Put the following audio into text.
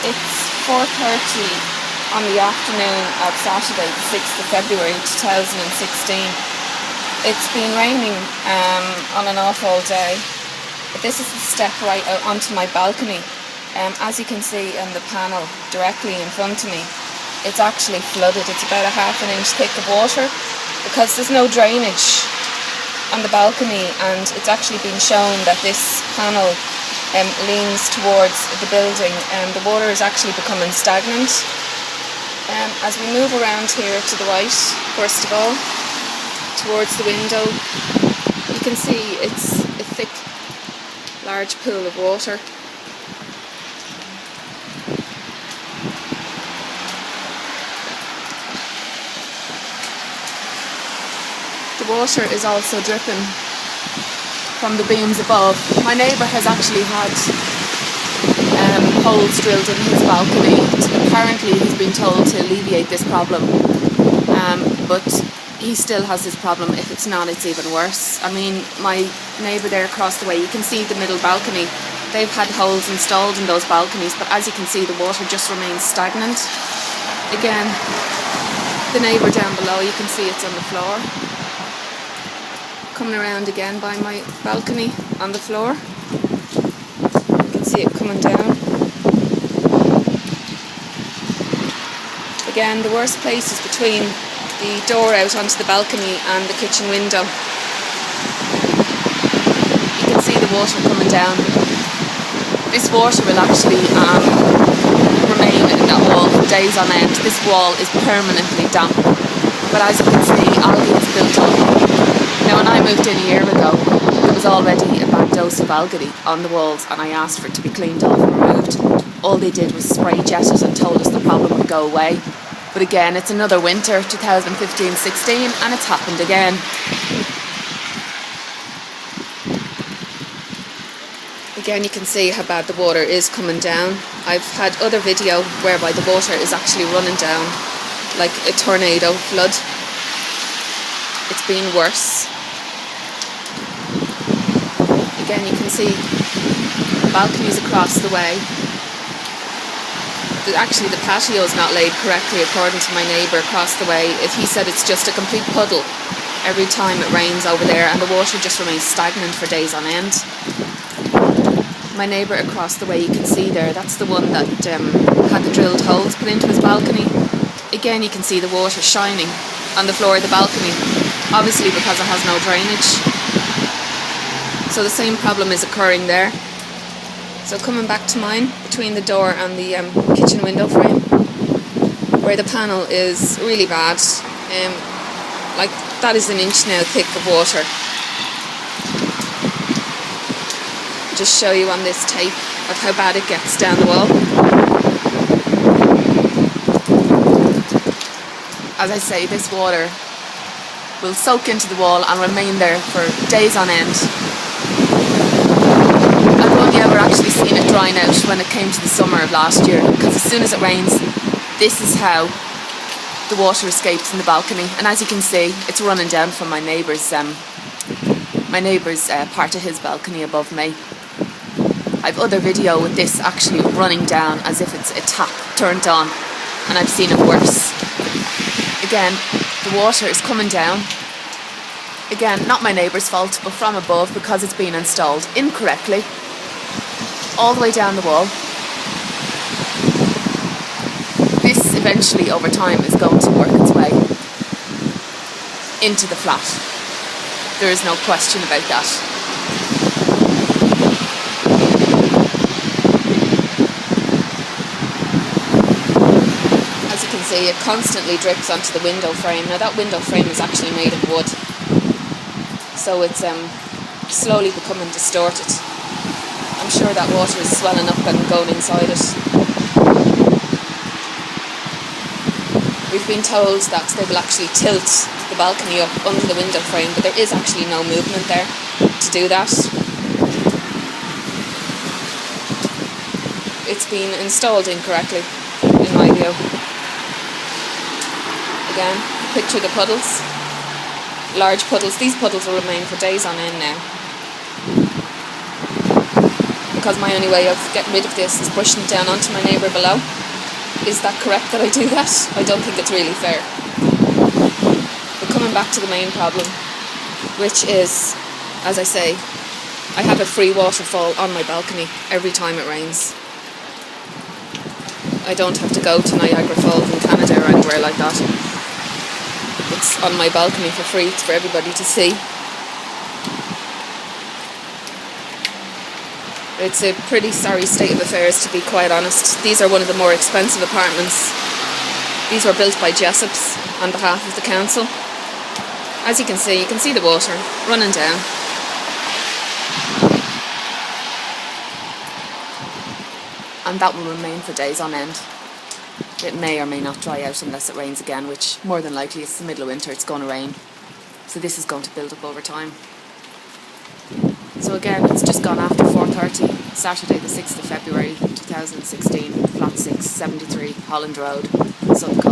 It's 4:30 on the afternoon of Saturday, the 6th of February 2016. It's been raining on and off all day, but this is the step right out onto my balcony. As you can see in the panel directly in front of me, it's actually flooded. It's about a half an inch thick of water because there's no drainage on the balcony, and it's actually been shown that this panel leans towards the building and the water is actually becoming stagnant. As we move around here to the right, first of all, towards the window, you can see it's a thick, large pool of water. The water is also dripping from the beams above. My neighbour has actually had holes drilled in his balcony. Apparently he's been told to alleviate this problem, but he still has this problem. If it's not, it's even worse. I mean, my neighbour there across the way, you can see the middle balcony. They've had holes installed in those balconies, but as you can see, the water just remains stagnant. Again, the neighbour down below, you can see it's on the floor. Coming around again by my balcony on the floor, you can see it coming down. Again, the worst place is between the door out onto the balcony and the kitchen window. You can see the water coming down. This water will actually remain in that wall for days on end. This wall is permanently damp, but as you can see, algae is built up. Now, when I moved in a year ago, there was already a bad dose of algae on the walls, and I asked for it to be cleaned off and removed. All they did was spray jet it and told us the problem would go away. But again, it's another winter, 2015-16, and it's happened again. Again, you can see how bad the water is coming down. I've had other video whereby the water is actually running down like a tornado flood. It's been worse. Again, you can see the balconies across the way. Actually, the patio is not laid correctly, according to my neighbour across the way. He said it's just a complete puddle every time it rains over there, and the water just remains stagnant for days on end. My neighbour across the way, you can see there, that's the one that had the drilled holes put into his balcony. Again, you can see the water shining on the floor of the balcony, obviously because it has no drainage. So the same problem is occurring there. So coming back to mine, between the door and the kitchen window frame, where the panel is really bad, like that is an inch now thick of water. Just show you on this tape of how bad it gets down the wall. As I say, this water will soak into the wall and remain there for days on end. I've only ever actually seen it drying out when it came to the summer of last year, because as soon as it rains, this is how the water escapes in the balcony. And as you can see, it's running down from my neighbour's part of his balcony above me. I've other video with this actually running down as if it's a tap turned on, and I've seen it worse. Again, the water is coming down. Again, not my neighbour's fault, but from above, because it's been installed incorrectly, all the way down the wall. This eventually, over time, is going to work its way into the flat. There is no question about that. As you can see, it constantly drips onto the window frame. Now, that window frame is actually made of wood, so it's slowly becoming distorted. I'm sure that water is swelling up and going inside it. We've been told that they will actually tilt the balcony up under the window frame, but there is actually no movement there to do that. It's been installed incorrectly, in my view. Again, picture the puddles. Large puddles. These puddles will remain for days on end now. because my only way of getting rid of this is pushing it down onto my neighbour below. Is that correct that I do that? I don't think it's really fair. But coming back to the main problem, which is, as I say, I have a free waterfall on my balcony every time it rains. I don't have to go to Niagara Falls in Canada or anywhere like that. It's on my balcony for free for everybody to see. It's a pretty sorry state of affairs, to be quite honest. These are one of the more expensive apartments. These were built by Jessops on behalf of the council. As you can see the water running down. And that will remain for days on end. It may or may not dry out unless it rains again, which more than likely it's the middle of winter, it's going to rain. So this is going to build up over time. So again, it's just gone after 4:30, Saturday the 6th of February 2016, flat 6, 73 Holland Road, Sunderland.